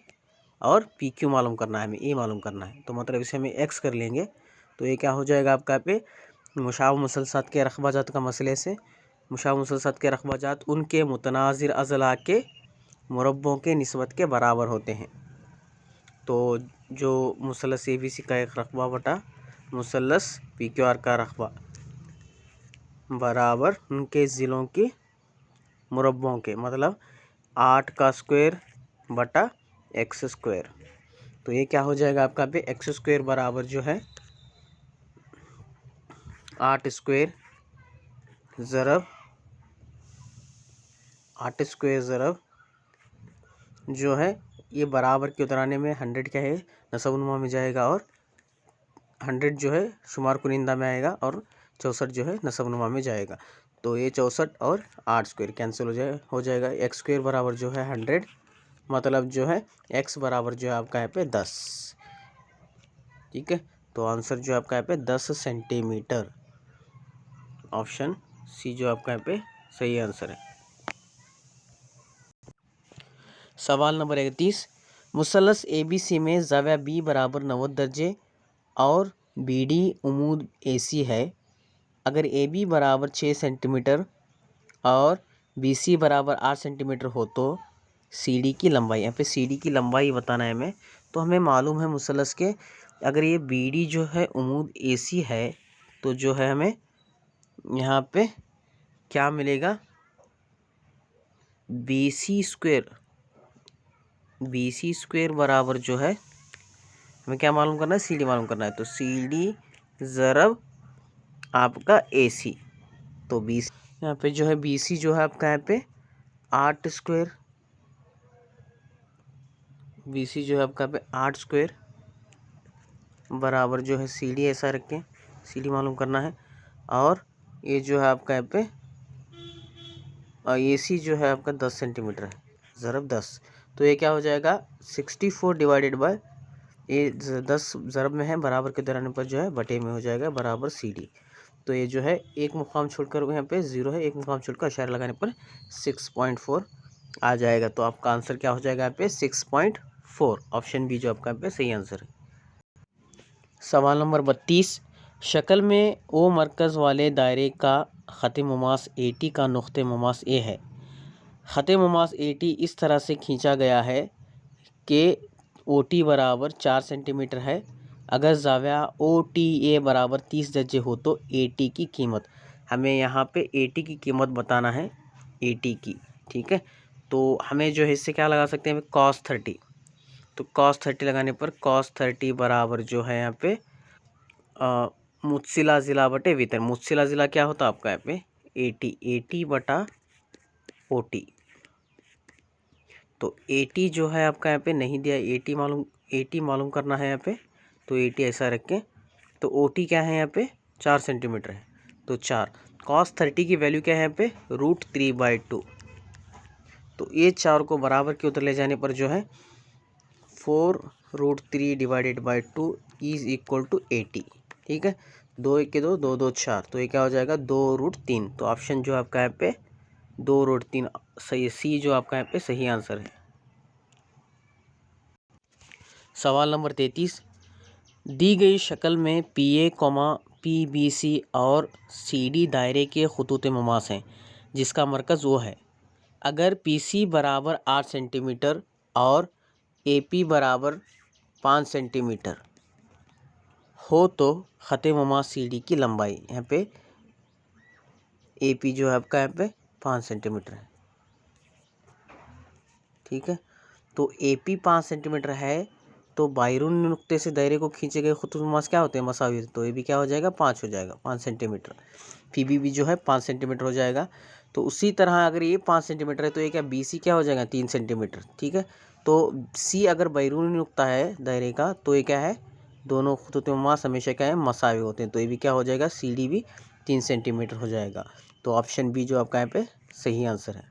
S1: और पी क्यू मालूम करना है, हमें ए मालूम करना है। तो मतलब इसे हमें एक्स कर लेंगे। तो ये क्या हो जाएगा आपका यहाँ पे, मुशाव मुसलसात के रकबाजात का मसले से, मुशाव मुसलसात के रकबाजात उनके मुतनाज़िर अज़ला के मुरब्बों के निस्बत के बराबर होते हैं। तो जो मुसल्लस ABC का एक रकबा बटा मुसल्लस PQR का रकबा बराबर उनके ज़िलों के मुरब्बों के, मतलब 8 का स्क्वायर बटा एक्स स्क्वायर। तो ये क्या हो जाएगा आपका पे, एक्स स्क्वायर बराबर जो है 8 स्क्वायर ज़रब 8 स्क्वायर ज़रब जो है ये बराबर के उतराने में 100 क्या है नसब नुमा में जाएगा और 100 जो है शुमार कुनिंदा में आएगा और 64 जो है नसब नुमा में जाएगा। तो ये 64 और 8 स्क्वायर कैंसिल हो जाएगा। एक्स स्क्वायर बराबर जो है 100, मतलब जो है एक्स बराबर जो है आपका यहाँ पे 10। ठीक है, तो आंसर जो है आपका यहाँ पे 10 सेंटीमीटर, ऑप्शन सी जो आपका यहाँ पे सही आंसर है। सवाल नंबर 31, मुसल्लस ABC में ज़ाविया B बराबर 90 दर्जे और BD उमूद AC है। अगर AB बराबर 6 सेंटीमीटर और BC बराबर 8 सेंटीमीटर हो तो CD की लंबाई, यहाँ पे CD की लंबाई बताना है हमें। तो हमें मालूम है मुसल्लस के, अगर ये BD जो है उमूद AC है तो जो है हमें यहाँ पे क्या मिलेगा, BC स्क्वायर बराबर जो है हमें क्या मालूम करना है, CD मालूम करना है। तो CD ज़रब आपका AC, तो BC यहाँ पे जो है BC जो है आपका यहाँ पे 8 स्क्वायर, BC जो है आपका यहाँ पे 8 स्क्वायर बराबर जो है CD, ऐसा रखें CD मालूम करना है। और ये जो है आपका यहाँ पे AC जो है आपका 10 सेंटीमीटर है ज़रब 10। तो ये क्या हो जाएगा 64 डिवाइडेड बाय, ये 10 ज़रब में है, बराबर के दराने पर जो है बटे में हो जाएगा बराबर CD। तो ये जो है एक मुकाम छोड़कर यहाँ पे 0 है, एक मुकाम छोड़कर इशारा लगाने पर 6.4 आ जाएगा। तो आपका आंसर क्या हो जाएगा यहाँ पे 6.4, ऑप्शन बी जो आपका यहाँ पे सही आंसर है। सवाल नंबर 32, शक्ल में ओ मरकज़ वाले दायरे का ख़त मुमास AT का नुक़्ते मुमास A है। ख़त मुमास AT इस तरह से खींचा गया है कि OT बराबर 4 सेंटीमीटर है। अगर ज़ाविया OTA बराबर 30 दर्जे हो तो AT की कीमत, हमें यहाँ पे AT की कीमत बताना है, AT की। ठीक है, तो हमें जो है इससे क्या लगा सकते हैं, cos 30। तो cos 30 लगाने पर cos 30 बराबर जो है यहाँ पे मुत्सिला ज़िला बटे वितर। मुत्सिला ज़िला क्या होता है आपका यहाँ पे AT बटा OT। तो AT जो है आपका यहाँ पे नहीं दिया, AT मालूम, 80 मालूम करना है यहाँ पे, तो 80 ऐसा रख के, तो OT क्या है यहाँ पे 4 सेंटीमीटर है, तो 4। cos 30 की वैल्यू क्या है यहाँ पे √3/2, तो ये 4 को बराबर के उधर ले जाने पर जो है 4√3/2 इज इक्वल टू 80। ठीक है, 2 1 के 2, 2 2 4, तो ये क्या हो जाएगा 2√3। तो ऑप्शन जो आपका यहाँ पे 2√3 सही है, सी जो आपका यहाँ पे सही आंसर है। सवाल नंबर 33, दी गई शक्ल में PA, PBC और CD दायरे के खतूत ममास हैं जिसका मरकज़ वो है। अगर PC बराबर 8 सेंटीमीटर और AP बराबर 5 सेंटीमीटर हो तो ख़त ममास CD की लंबाई, यहाँ पे AP जो है आपका यहाँ पे 5 सेंटीमीटर है। ठीक है, तो AP 5 सेंटीमीटर है, तो बैरूनी नुक्ते से दायरे को खींचे गए खतूत ममास क्या होते हैं मसावी, तो ये भी क्या हो जाएगा 5 हो जाएगा, 5 सेंटीमीटर। PB भी जो है 5 सेंटीमीटर हो जाएगा। तो उसी तरह अगर ये 5 सेंटीमीटर है तो ये क्या BC क्या हो जाएगा 3 सेंटीमीटर। ठीक है, तो C अगर बैरूनी नुक्ता है दायरे का तो ये क्या है, दोनों खतूत ममास हमेशा क्या है मसावी होते हैं, तो ये भी क्या हो जाएगा CD भी 3 सेंटीमीटर हो जाएगा। तो ऑप्शन बी जो आपका यहाँ पे सही आंसर है।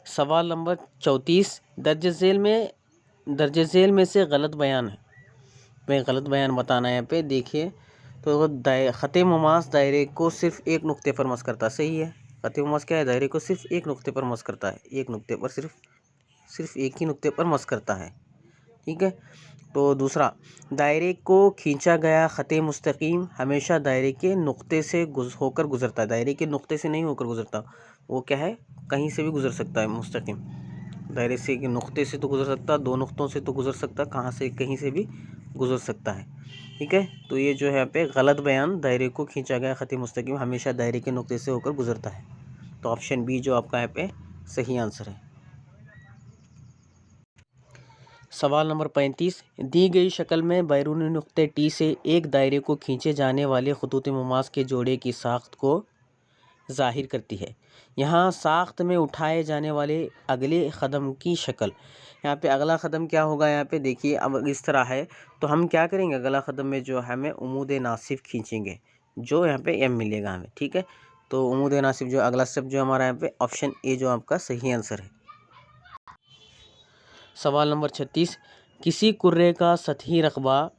S1: सवाल नंबर 34, दर्ज झेल में से गलत बयान है, मैं गलत बयान बताना है यहाँ पे। देखिए, तो ख़त ममास दायरे को सिर्फ एक नुक्ते पर मस करता है, सही है। ख़त ममास क्या है, दायरे को सिर्फ एक नुक्ते पर मस करता है, एक नुक्ते पर सिर्फ एक ही नुक्ते पर मस करता है। ठीक है, तो दूसरा, दायरे को खींचा गया ख़त मुस्तकीम हमेशा दायरे के नुक्ते से होकर गुजरता है, दायरे के नुक्ते से नहीं होकर गुजरता, वो क्या है कहीं से भी गुजर सकता है। मुस्तकीम दायरे से के नुक्ते से तो गुजर सकता, 2 नुक्तों से तो गुजर सकता, कहाँ से कहीं से भी गुजर सकता है। ठीक है, तो ये जो है यहाँ पे गलत बयान, दायरे को खींचा गया ख़त मुस्तकीम हमेशा दायरे के नुक्ते से होकर गुजरता है। तो ऑप्शन बी जो आपका यहाँ पे सही आंसर है। सवाल नंबर 35, दी गई शक्ल में बैरूनी नुक्ते T से एक दायरे को खींचे जाने वाले खतूत ममास के जोड़े की साख्त को ज़ाहिर करती है। यहाँ साख्त में उठाए जाने वाले अगले कदम की शक्ल, यहाँ पे अगला कदम क्या होगा, यहाँ पे देखिए अब इस तरह है, तो हम क्या करेंगे अगला कदम में जो हमें उमूद नासिफ खींचेंगे, जो यहाँ पे M मिलेगा हमें। ठीक है, तो उमूद नासिफ जो अगला स्टेप जो हमारा यहाँ पे ऑप्शन ए जो आपका सही आंसर है। सवाल नंबर 36, किसी कुर्रे का सतही रकबा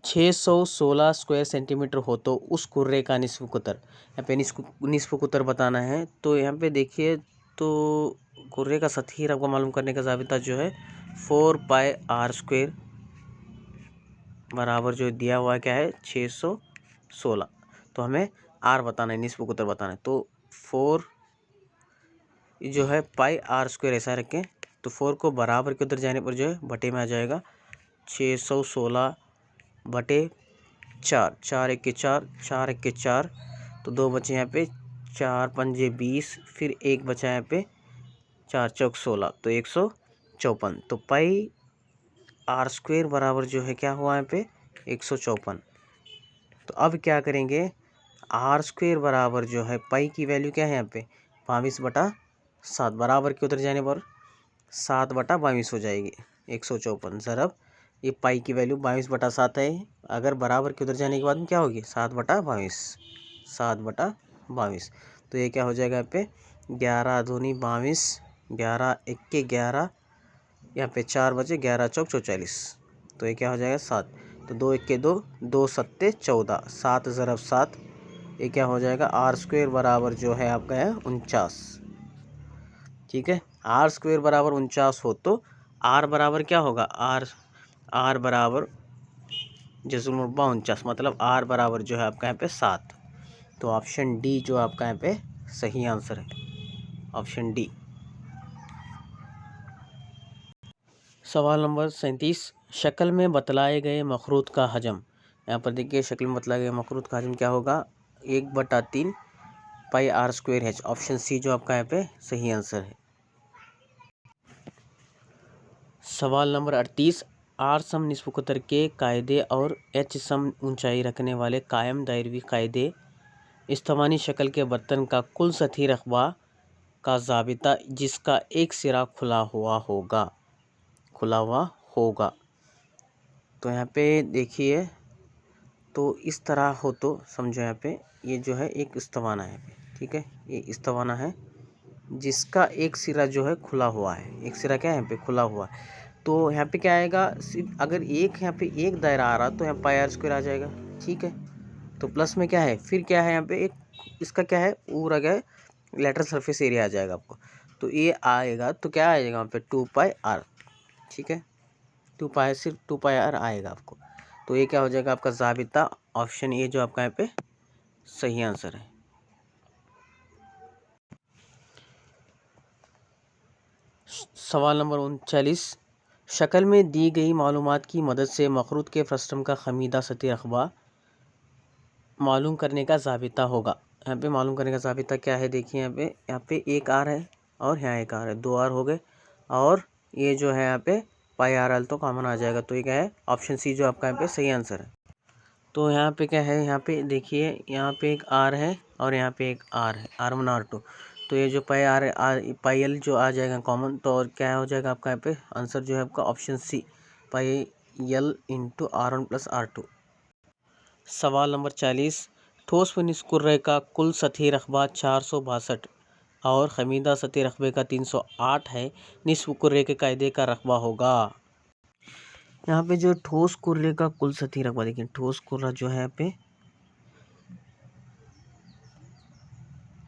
S1: 616 स्क्वायर सेंटीमीटर हो तो उस कुर्रे का निस्फ कुतर, यहाँ पे निस्फ कुतर बताना है। तो यहाँ पे देखिए, तो कुर्रे का सतही रकबा मालूम करने का ज़ाबिता जो है 4πr² बराबर जो दिया हुआ है क्या है 616, तो हमें r बताना है, निस्फ कुतर बताना है। तो 4 जो है πr² ऐसा रखें, तो 4 को बराबर के उधर जाने पर जो है बटे में आ जाएगा 616 बटे 4, 4 1 के 4, 4 1 के 4, तो 2 बचे यहाँ पे, 4 पंजे 20, फिर 1 बचा यहाँ पे, 4 चौक 16, तो 154। तो πr² बराबर जो है क्या हुआ यहाँ पे 154। तो अब क्या करेंगे, r² बराबर जो है पाई की वैल्यू क्या है यहाँ पे 22/7, बराबर के उधर जाने पर 7/22 हो जाएगी 154 ज़रब ये पाई की वैल्यू 22/7 है। अगर बराबर के उधर जाने के बाद में क्या होगी 7/22, 7/22, तो ये क्या हो जाएगा यहाँ पे 11 दूनी 22, 11 1 के 11, यहाँ पे 4 बचे, 11 चौक 44, तो ये क्या हो जाएगा 7, तो 2 1 के 2, 2 7 14, 7 ज़रब 7, ये क्या हो जाएगा r² बराबर जो है आपका है 49। ठीक है, r² बराबर 49 हो तो r बराबर क्या होगा, r बराबर जज़ुल मुरब्बा 49, मतलब r बराबर जो है आपका यहाँ पे 7। तो ऑप्शन डी जो आपका यहाँ पे सही आंसर है, ऑप्शन डी। सवाल नंबर 37, शक्ल में बतलाए गए मखरूत का हजम, यहाँ पर देखिए शक्ल में बतलाए गए मखरूत का हजम क्या होगा 1/3 πr²h, ऑप्शन सी जो आपका यहाँ पे सही आंसर है। सवाल नंबर 38, r सम निस्फ कुतर के कायदे और h सम ऊंचाई रखने वाले कायम दायरवी कायदे इस्तवानी शक्ल के बर्तन का कुल सतही रकबा का ज़ाबिता जिसका एक सिरा खुला हुआ होगा खुला हुआ होगा। तो यहाँ पे देखिए, तो इस तरह हो तो समझो यहाँ पे ये जो है एक इस्तवाना है, ठीक है, ये इस्तवाना है जिसका एक सिरा जो है खुला हुआ है, एक सिरा क्या है यहाँ पे खुला हुआ है। तो यहाँ पे क्या आएगा, सिर्फ अगर एक यहाँ पे एक दायरा आ रहा तो यहाँ पाई आर स्क्वायर आ जाएगा, ठीक है। तो प्लस में क्या है, फिर क्या है यहाँ पे एक इसका क्या है ऊर आ गया, लेटरल सरफेस एरिया आ जाएगा आपको। तो ये आएगा तो क्या आएगा यहाँ पे 2 पाई आर, ठीक है, 2 पाई, सिर्फ 2 पाई आर आएगा आपको। तो ये क्या हो जाएगा आपका ज़ाबिता ऑप्शन ए जो आपका यहाँ पे सही आंसर है। सवाल नंबर 39, शक्ल में दी गई मालूमात की मदद से मखरूत के फ्रस्टम का खमीदा सतह रकबा मालूम करने का ज़ाबिता होगा। यहाँ पे मालूम करने का ज़ाबिता क्या है, देखिए यहाँ पे एक आर है और यहाँ एक आर है, 2 आर हो गए, और ये जो है यहाँ पे पाई आर एल तो कॉमन आ जाएगा। तो ये क्या है ऑप्शन सी जो आपका यहाँ पे सही आंसर है। तो यहाँ पे क्या है, यहाँ पे देखिए यहाँ पे एक आर है और यहाँ पे एक आर है, R1 R2। तो ये जो पाई आर पाई एल जो आ जाएगा कॉमन, तो और क्या हो जाएगा आपका यहाँ पे आंसर जो है आपका option C pi L into R1 plus R2। सवाल नंबर 40, ठोस व निस्कुर्रे का कुल सतही रकबा 462 और खमीदा सतही रकबे का 308 है, निस्फ कुर्रे के कायदे का रकबा होगा। यहाँ पे जो ठोस कुर्रे का कुल सतही रकबा, देखिए ठोस कुर्रा जो है यहाँ पे,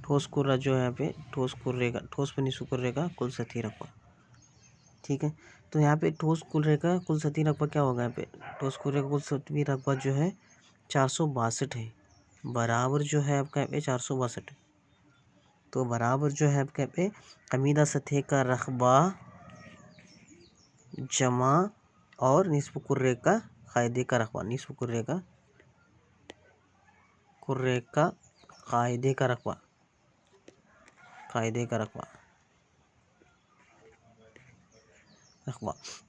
S1: ठोस कुर्रा जो है यहाँ पे ठोस कुर्रे का, ठोस व निस्फ कुर्रे का कुल सतही रकबा, ठीक है। तो यहाँ पे ठोस कुर्रे का कुल सतही रकबा क्या होगा, यहाँ पे ठोस कुर्रे का कुल सतही रकबा जो है 462 है, बराबर जो है आपका यहाँ पे 462 है। तो बराबर जो है आपके यहाँ पे खमीदा सतह का रकबा जमा और निस्फ कुर्रे का कायदे का रकबा, निस्फ कुर्रे का कायदे का रकबा, कायदे का रकबा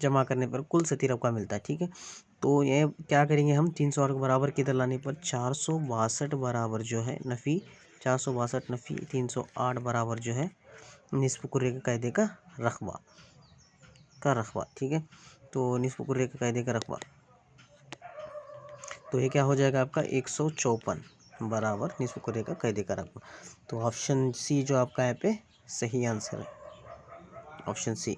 S1: जमा करने पर कुल सतही रकबा मिलता है, ठीक है। तो ये क्या करेंगे हम, 308 को बराबर किधर लाने पर 462 बराबर जो है नफ़ी 462 नफ़ी 308 बराबर जो है निस्फ कुर्रे के कायदे का रकबा ठीक है। तो निस्फ कुर्रे के कायदे का रकबा, तो ये क्या हो जाएगा आपका 154 बराबर निस्फ कुर्रे का कायदे का रकबा। तो ऑप्शन सी जो आपका यहाँ पे सही आंसर है, ऑप्शन सी।